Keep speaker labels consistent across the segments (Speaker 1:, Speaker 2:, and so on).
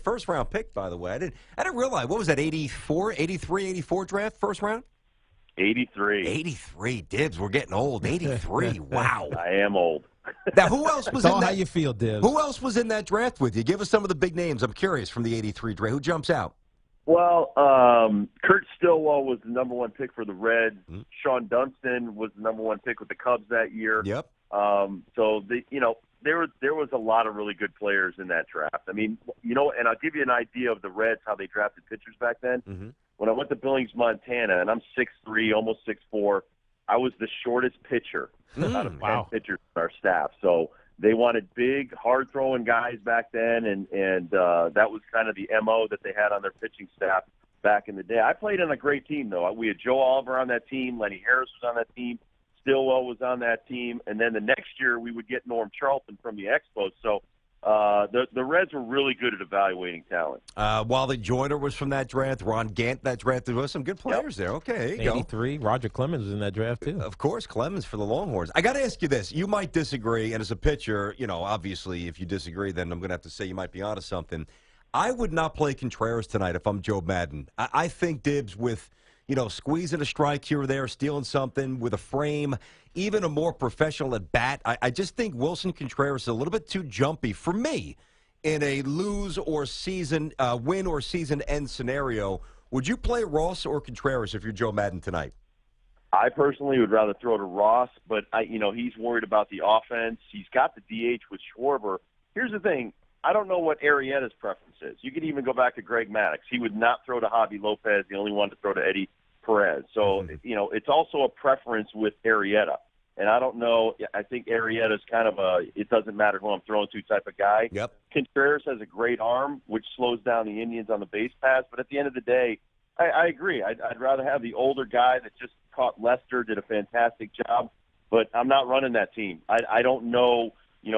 Speaker 1: First round pick, by the way. I didn't realize. What was that, 84, 83, 84 draft, first round?
Speaker 2: 83.
Speaker 1: 83. Dibs, we're getting old. 83. Wow.
Speaker 2: I am old.
Speaker 1: Now, who else was
Speaker 3: It's
Speaker 1: in
Speaker 3: all
Speaker 1: that?
Speaker 3: how you feel, Dibs.
Speaker 1: Who else was in that draft with you? Give us some of the big names. I'm curious from the 83 draft. Who jumps out?
Speaker 2: Well, Kurt Stillwell was the number one pick for the Reds. Sean Dunston was the number one pick with the Cubs that year.
Speaker 1: Yep.
Speaker 2: So there was a lot of really good players in that draft. I mean, and I'll give you an idea of the Reds, how they drafted pitchers back then.
Speaker 1: Mm-hmm.
Speaker 2: When I went to Billings, Montana, and I'm 6'3", almost 6'4", I was the shortest pitcher out of 10 pitchers on our staff. So they wanted big, hard-throwing guys back then, and that was kind of the MO that they had on their pitching staff back in the day. I played on a great team, though. We had Joe Oliver on that team. Lenny Harris was on that team. Stillwell was on that team. And then the next year we would get Norm Charlton from the Expos. So the Reds were really good at evaluating talent.
Speaker 1: Wally Joyner was from that draft. Ron Gant, that draft. There were some good players there. Okay, there you go.
Speaker 3: 83. Roger Clemens was in that draft, too.
Speaker 1: Of course, Clemens for the Longhorns. I got to ask you this. You might disagree, and as a pitcher, obviously if you disagree, then I'm going to have to say you might be onto something. I would not play Contreras tonight if I'm Joe Madden. I think Dibs with, squeezing a strike here or there, stealing something with a frame, even a more professional at bat. I just think Wilson Contreras is a little bit too jumpy for me in a lose or season, win or season end scenario. Would you play Ross or Contreras if you're Joe Madden tonight?
Speaker 2: I personally would rather throw to Ross, but he's worried about the offense. He's got the DH with Schwarber. Here's the thing. I don't know what Arrieta's preference is. You could even go back to Greg Maddux. He would not throw to Javi Lopez. He only wanted to throw to Eddie Perez. So, it's also a preference with Arrieta. And I don't know. I think Arrieta's kind of it doesn't matter who I'm throwing to type of guy.
Speaker 1: Yep.
Speaker 2: Contreras has a great arm, which slows down the Indians on the base pass. But at the end of the day, I agree. I'd rather have the older guy that just caught Lester, did a fantastic job. But I'm not running that team. I don't know.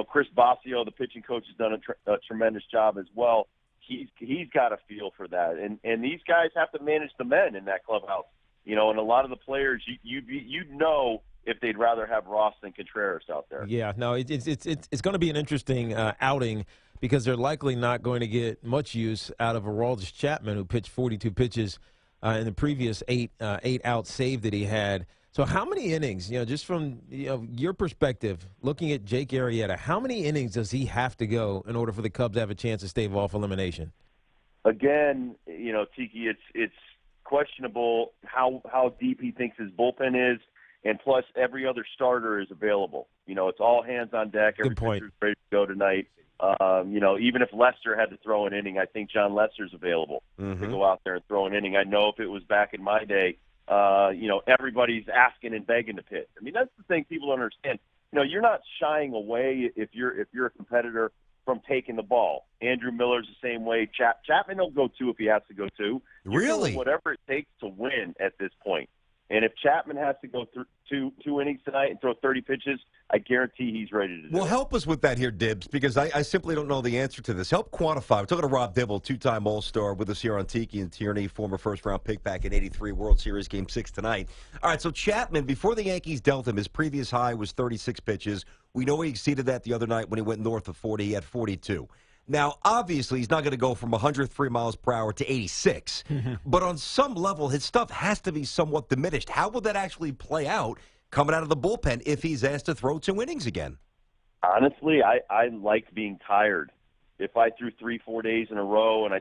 Speaker 2: Chris Bosio, the pitching coach, has done a tremendous job as well. He's got a feel for that, and these guys have to manage the men in that clubhouse. And a lot of the players, you'd know if they'd rather have Ross than Contreras out there.
Speaker 3: Yeah, no, it's going to be an interesting outing because they're likely not going to get much use out of Aroldis Chapman, who pitched 42 pitches in the previous eight out save that he had. So how many innings, just from your perspective, looking at Jake Arrieta, how many innings does he have to go in order for the Cubs to have a chance to stave off elimination?
Speaker 2: Again, Tiki, it's questionable how deep he thinks his bullpen is, and plus every other starter is available. It's all hands on deck. Every pitcher's ready to go tonight. Even if Lester had to throw an inning, I think John Lester's available to go out there and throw an inning. I know if it was back in my day, everybody's asking and begging to pitch. I mean, that's the thing people don't understand. You're not shying away if you're a competitor from taking the ball. Andrew Miller's the same way. Chapman will go two if he has to go two.
Speaker 1: Really?
Speaker 2: Whatever it takes to win at this point. And if Chapman has to go through two innings tonight and throw 30 pitches, I guarantee he's ready to do it.
Speaker 1: Well, help us with that here, Dibs, because I simply don't know the answer to this. Help quantify. We're talking to Rob Dibble, two-time All-Star with us here on Tiki and Tierney, former first-round pick back in '83 World Series Game 6 tonight. All right, so Chapman, before the Yankees dealt him, his previous high was 36 pitches. We know he exceeded that the other night when he went north of 40. He had 42. Now, obviously, he's not going to go from 103 miles per hour to 86. But on some level, his stuff has to be somewhat diminished. How will that actually play out coming out of the bullpen if he's asked to throw 2 innings again?
Speaker 2: Honestly, I like being tired. If I threw 3-4 days in a row, and I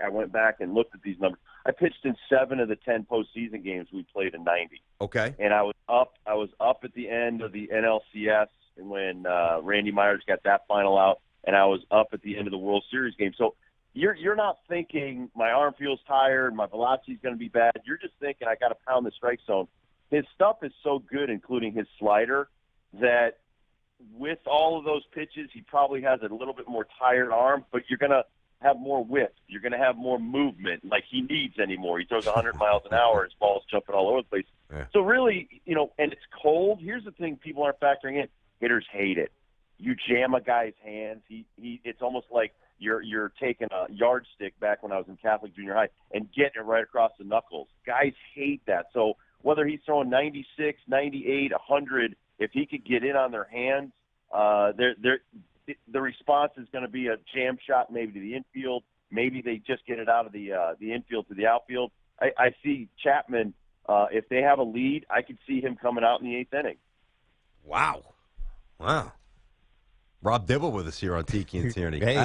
Speaker 2: went back and looked at these numbers. I pitched in 7 of the 10 postseason games we played in '90.
Speaker 1: Okay.
Speaker 2: And I was up at the end of the NLCS when Randy Myers got that final out. And I was up at the end of the World Series game. So you're not thinking my arm feels tired, my velocity is going to be bad. You're just thinking I got to pound the strike zone. His stuff is so good, including his slider, that with all of those pitches, he probably has a little bit more tired arm, but you're going to have more whip. You're going to have more movement like he needs anymore. He throws 100 miles an hour. His ball's jumping all over the place. Yeah. So really, and it's cold. Here's the thing people aren't factoring in. Hitters hate it. You jam a guy's hands. It's almost like you're taking a yardstick back when I was in Catholic junior high and getting it right across the knuckles. Guys hate that. So whether he's throwing 96, 98, 100, if he could get in on their hands, the response is going to be a jam shot maybe to the infield. Maybe they just get it out of the infield to the outfield. I see Chapman, if they have a lead, I could see him coming out in the 8th inning.
Speaker 1: Wow. Rob Dibble with us here on Tiki and Tierney.
Speaker 3: Hey,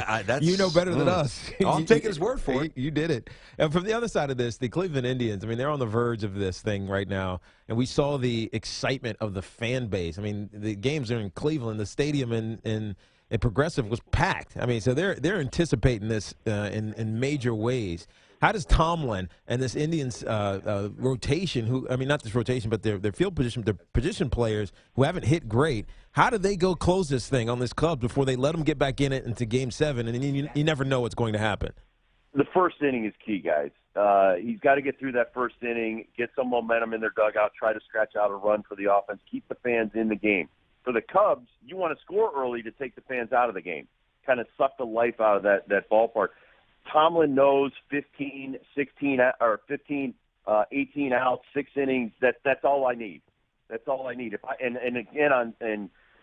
Speaker 3: you know better than us.
Speaker 1: I'm taking his word for it.
Speaker 3: You did it. And from the other side of this, the Cleveland Indians, I mean, they're on the verge of this thing right now. And we saw the excitement of the fan base. I mean, the games are in Cleveland. The stadium in Progressive was packed. I mean, so they're anticipating this in major ways. How does Tomlin and this Indians rotation, not this rotation, but their field position, their position players who haven't hit great, how do they go close this thing on this club before they let them get back in it into Game 7? And then you never know what's going to happen.
Speaker 2: The first inning is key, guys. He's got to get through that first inning, get some momentum in their dugout, try to scratch out a run for the offense, keep the fans in the game. For the Cubs, you want to score early to take the fans out of the game, kind of suck the life out of that ballpark. Tomlin knows 15, 18 outs, 6 innings. That's all I need. That's all I need. And again on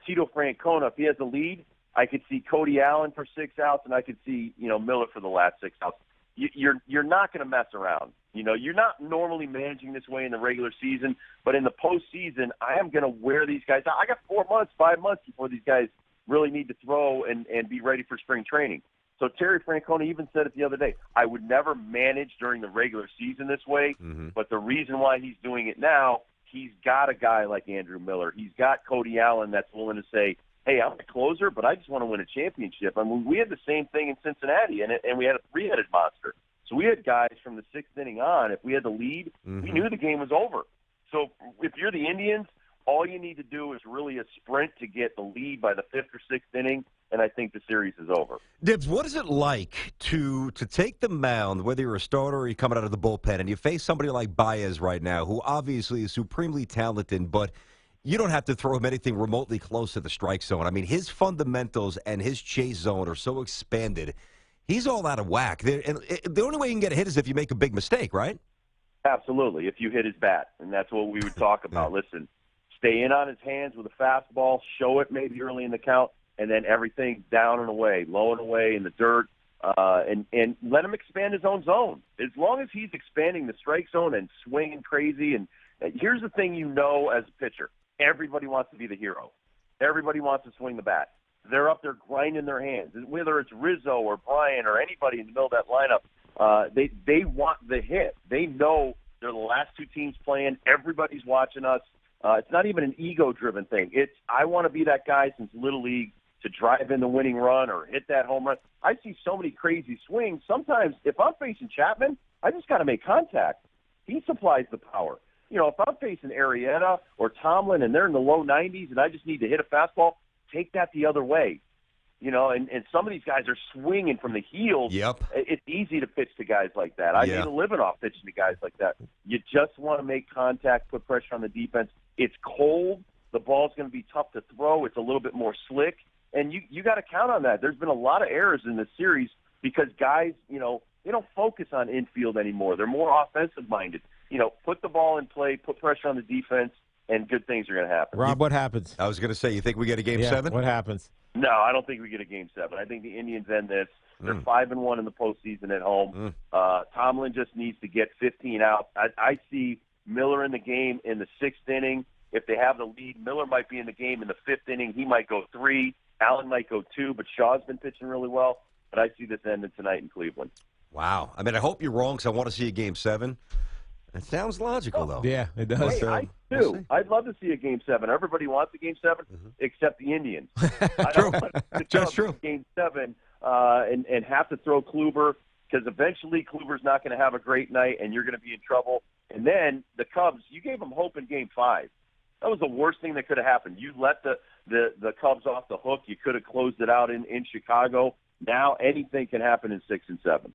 Speaker 2: Tito Francona, if he has a lead, I could see Cody Allen for 6 outs, and I could see Miller for the last 6 outs. You're not going to mess around. You're not normally managing this way in the regular season, but in the postseason, I am going to wear these guys out. I got 4 months, 5 months before these guys really need to throw and be ready for spring training. So Terry Francona even said it the other day, I would never manage during the regular season this way, but the reason why he's doing it now, he's got a guy like Andrew Miller. He's got Cody Allen that's willing to say, hey, I'm a closer, but I just want to win a championship. I mean, we had the same thing in Cincinnati, and we had a 3-headed monster. So we had guys from the 6th inning on, if we had the lead, we knew the game was over. So if you're the Indians, all you need to do is really a sprint to get the lead by the 5th or 6th inning, and I think the series is over.
Speaker 1: Dibs, what is it like to take the mound, whether you're a starter or you're coming out of the bullpen, and you face somebody like Baez right now, who obviously is supremely talented, but you don't have to throw him anything remotely close to the strike zone. I mean, his fundamentals and his chase zone are so expanded. He's all out of whack. And the only way you can get a hit is if you make a big mistake, right?
Speaker 2: Absolutely, if you hit his bat, and that's what we would talk about. Listen, stay in on his hands with a fastball, show it maybe early in the count, and then everything down and away, low and away in the dirt, and let him expand his own zone. As long as he's expanding the strike zone and swinging crazy, and here's the thing as a pitcher, everybody wants to be the hero. Everybody wants to swing the bat. They're up there grinding their hands. Whether it's Rizzo or Bryant or anybody in the middle of that lineup, they want the hit. They know they're the last 2 teams playing. Everybody's watching us. It's not even an ego-driven thing. It's I want to be that guy since Little League to drive in the winning run or hit that home run. I see so many crazy swings. Sometimes if I'm facing Chapman, I just got to make contact. He supplies the power. If I'm facing Arrieta or Tomlin and they're in the low 90s and I just need to hit a fastball, take that the other way. And some of these guys are swinging from the heels.
Speaker 1: Yep.
Speaker 2: It's easy to pitch to guys like that. I made a living off pitching to guys like that. You just want to make contact, put pressure on the defense. It's cold. The ball's going to be tough to throw. It's a little bit more slick. And you got to count on that. There's been a lot of errors in this series because guys, they don't focus on infield anymore. They're more offensive-minded. Put the ball in play, put pressure on the defense, and good things are going to happen.
Speaker 3: Rob, what happens?
Speaker 1: I was going to say, you think we get a Game 7?
Speaker 3: What happens?
Speaker 2: No, I don't think we get a Game 7. I think the Indians end this. They're 5-1 in the postseason at home. Tomlin just needs to get 15 out. I see Miller in the game in the 6th inning. If they have the lead, Miller might be in the game in the 5th inning. He might go 3. Allen might go 2, but Shaw's been pitching really well. But I see this ending tonight in Cleveland.
Speaker 1: Wow. I mean, I hope you're wrong because I want to see a Game 7. It sounds logical, though.
Speaker 3: Yeah, it does.
Speaker 2: Hey, I do. We'll I'd love to see a Game 7. Everybody wants a Game 7 except the Indians.
Speaker 1: True. That's true.
Speaker 2: Game 7 and have to throw Kluber because eventually Kluber's not going to have a great night and you're going to be in trouble. And then the Cubs, you gave them hope in Game 5. That was the worst thing that could have happened. You let the Cubs off the hook. You could have closed it out in Chicago. Now anything can happen in 6 and 7.